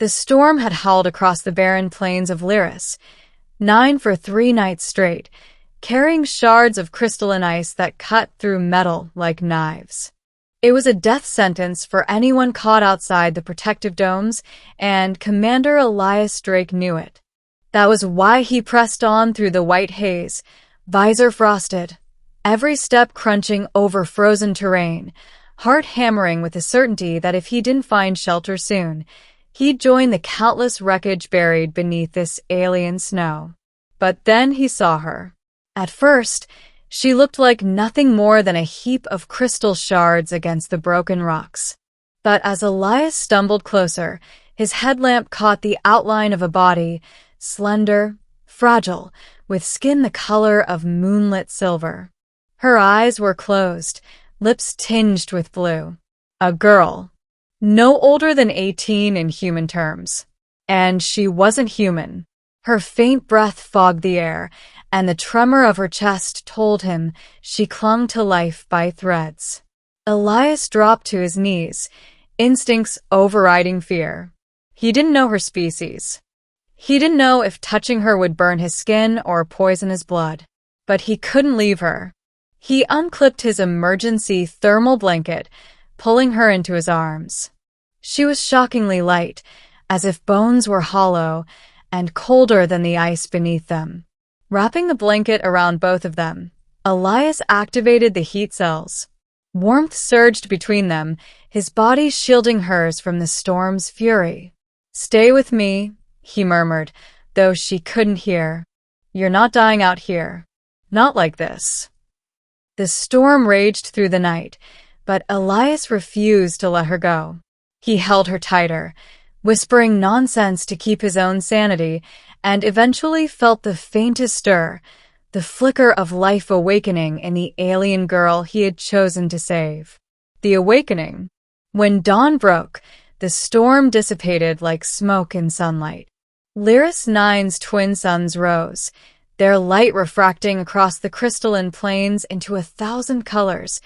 The storm had howled across the barren plains of Lyris, 9 for 3 nights straight, carrying shards of crystalline ice that cut through metal like knives. It was a death sentence for anyone caught outside the protective domes, and Commander Elias Drake knew it. That was why he pressed on through the white haze, visor frosted, every step crunching over frozen terrain, heart hammering with the certainty that if he didn't find shelter soon, he'd join the countless wreckage buried beneath this alien snow. But then he saw her. At first, she looked like nothing more than a heap of crystal shards against the broken rocks. But as Elias stumbled closer, his headlamp caught the outline of a body, slender, fragile, with skin the color of moonlit silver. Her eyes were closed, lips tinged with blue. A girl. No older than 18 in human terms. And she wasn't human. Her faint breath fogged the air, and the tremor of her chest told him she clung to life by threads. Elias dropped to his knees, instincts overriding fear. He didn't know her species. He didn't know if touching her would burn his skin or poison his blood. But he couldn't leave her. He unclipped his emergency thermal blanket, pulling her into his arms. She was shockingly light, as if bones were hollow, and colder than the ice beneath them. Wrapping the blanket around both of them, Elias activated the heat cells. Warmth surged between them, his body shielding hers from the storm's fury. "Stay with me," he murmured, though she couldn't hear. "You're not dying out here. Not like this." The storm raged through the night, but Elias refused to let her go. He held her tighter, whispering nonsense to keep his own sanity, and eventually felt the faintest stir, the flicker of life awakening in the alien girl he had chosen to save. The awakening. When dawn broke, the storm dissipated like smoke in sunlight. Lyris 9's twin suns rose, their light refracting across the crystalline plains into 1,000 colors: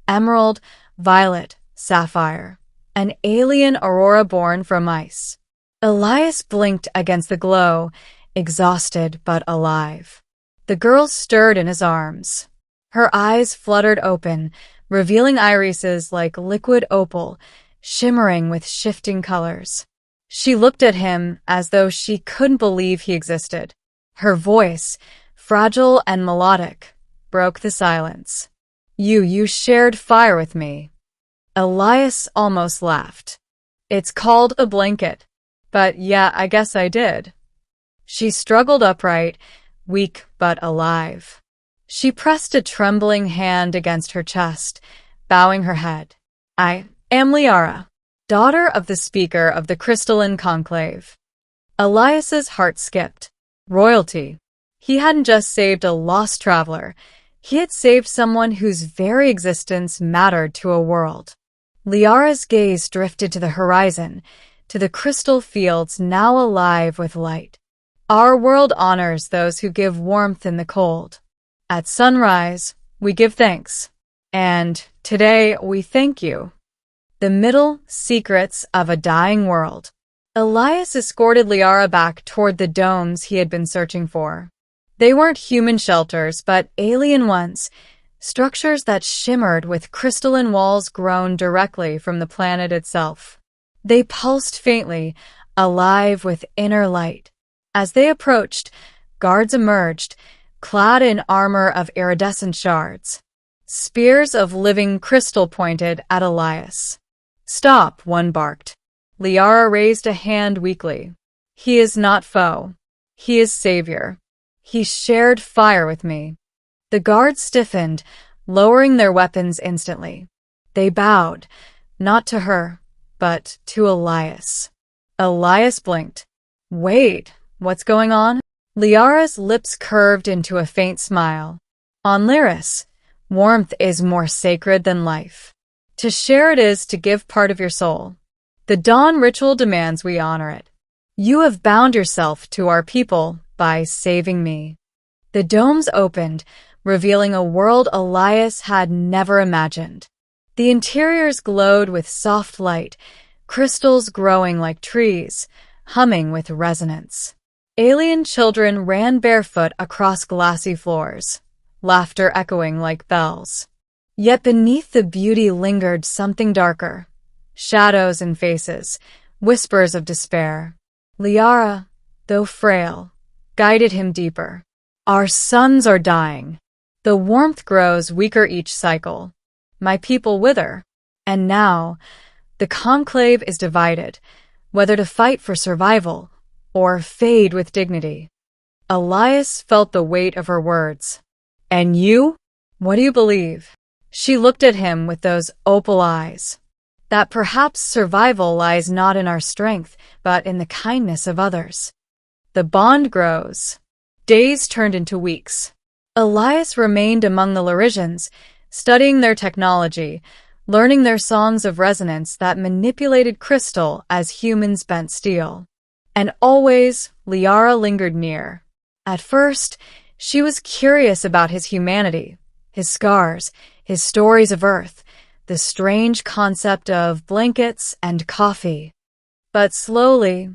emerald, violet, sapphire. An alien aurora born from ice. Elias blinked against the glow, exhausted but alive. The girl stirred in his arms. Her eyes fluttered open, revealing irises like liquid opal, shimmering with shifting colors. She looked at him as though she couldn't believe he existed. Her voice, fragile and melodic, broke the silence. You shared fire with me." Elias almost laughed. "It's called a blanket. But yeah, I guess I did." She struggled upright, weak but alive. She pressed a trembling hand against her chest, bowing her head. "I am Liara, daughter of the Speaker of the Crystalline Conclave." Elias's heart skipped. Royalty. He hadn't just saved a lost traveler. He had saved someone whose very existence mattered to a world. Liara's gaze drifted to the horizon, to the crystal fields now alive with light. "Our world honors those who give warmth in the cold. At sunrise, we give thanks. And today, we thank you." The middle secrets of a dying world. Elias escorted Liara back toward the domes he had been searching for. They weren't human shelters, but alien ones. Structures that shimmered with crystalline walls grown directly from the planet itself. They pulsed faintly, alive with inner light. As they approached, guards emerged, clad in armor of iridescent shards. Spears of living crystal pointed at Elias. "Stop," one barked. Liara raised a hand weakly. "He is not foe. He is savior. He shared fire with me." The guards stiffened, lowering their weapons instantly. They bowed, not to her, but to Elias. Elias blinked. "Wait, what's going on?" Liara's lips curved into a faint smile. "On Lyris, warmth is more sacred than life. To share it is to give part of your soul. The dawn ritual demands we honor it. You have bound yourself to our people by saving me." The domes opened, revealing a world Elias had never imagined. The interiors glowed with soft light, crystals growing like trees, humming with resonance. Alien children ran barefoot across glassy floors, laughter echoing like bells. Yet beneath the beauty lingered something darker, shadows and faces, whispers of despair. Liara, though frail, guided him deeper. Our suns are dying. The warmth grows weaker each cycle. My people wither. And now, the conclave is divided, whether to fight for survival or fade with dignity. Elias felt the weight of her words. And you? What do you believe? She looked at him with those opal eyes. That perhaps survival lies not in our strength, but in the kindness of others. The bond grows. Days turned into weeks. Elias remained among the Lyrisians, studying their technology, learning their songs of resonance that manipulated crystal as humans bent steel. And always, Liara lingered near. At first, she was curious about his humanity, his scars, his stories of Earth, the strange concept of blankets and coffee. But slowly,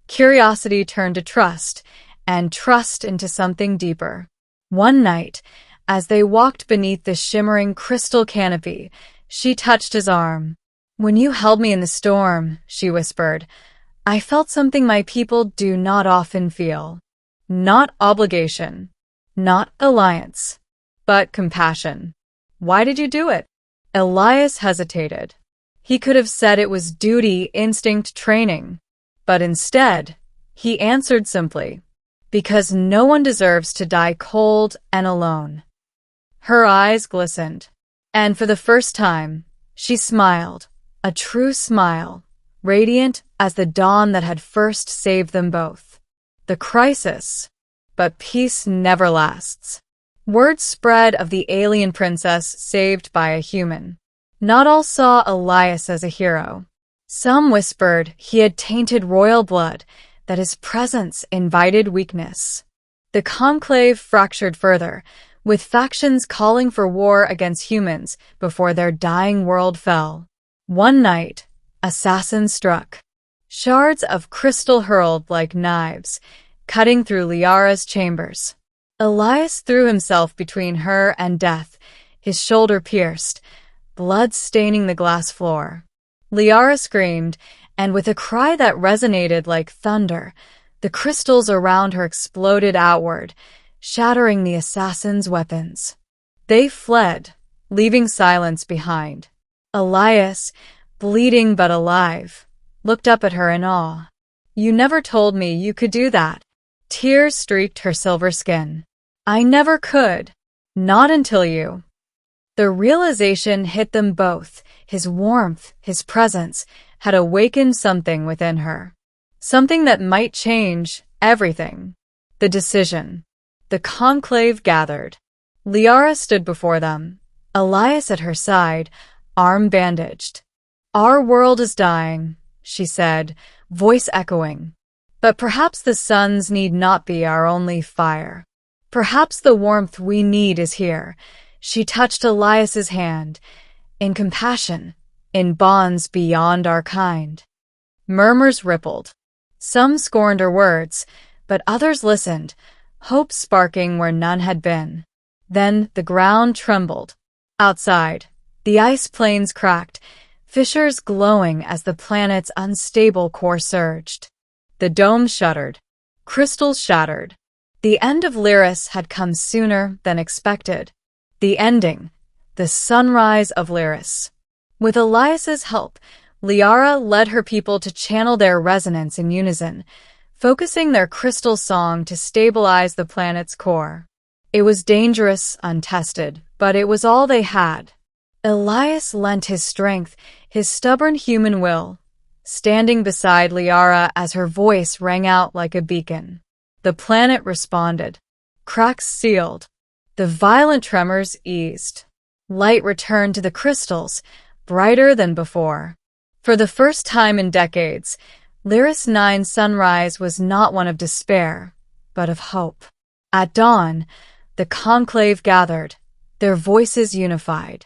curiosity turned to trust, and trust into something deeper. One night, as they walked beneath the shimmering crystal canopy, she touched his arm. When you held me in the storm, she whispered, I felt something my people do not often feel. Not obligation, not alliance, but compassion. Why did you do it? Elias hesitated. He could have said it was duty, instinct, training. But instead, he answered simply, because no one deserves to die cold and alone. Her eyes glistened, and for the first time, she smiled, a true smile, radiant as the dawn that had first saved them both. The crisis, but peace never lasts. Word spread of the alien princess saved by a human. Not all saw Elias as a hero. Some whispered he had tainted royal blood, that his presence invited weakness. The conclave fractured further, with factions calling for war against humans before their dying world fell. One night, assassins struck. Shards of crystal hurled like knives, cutting through Liara's chambers. Elias threw himself between her and death, his shoulder pierced, blood staining the glass floor. Liara screamed, and with a cry that resonated like thunder, the crystals around her exploded outward, shattering the assassin's weapons. They fled, leaving silence behind. Elias, bleeding but alive, looked up at her in awe. You never told me you could do that. Tears streaked her silver skin. I never could. Not until you. The realization hit them both. His warmth, his presence, had awakened something within her. Something that might change everything. The decision. The conclave gathered. Liara stood before them, Elias at her side, arm bandaged. Our world is dying, she said, voice echoing. But perhaps the suns need not be our only fire. Perhaps the warmth we need is here. She touched Elias's hand, in compassion, in bonds beyond our kind. Murmurs rippled. Some scorned her words, but others listened, hope sparking where none had been. Then the ground trembled. Outside, the ice plains cracked, fissures glowing as the planet's unstable core surged. The dome shuddered. Crystals shattered. The end of Lyris had come sooner than expected. The ending, the sunrise of Lyris. With Elias's help, Liara led her people to channel their resonance in unison, focusing their crystal song to stabilize the planet's core. It was dangerous, untested, but it was all they had. Elias lent his strength, his stubborn human will, standing beside Liara as her voice rang out like a beacon. The planet responded. Cracks sealed. The violent tremors eased. Light returned to the crystals, brighter than before. For the first time in decades, Lyris 9's sunrise was not one of despair, but of hope. At dawn, the conclave gathered, their voices unified.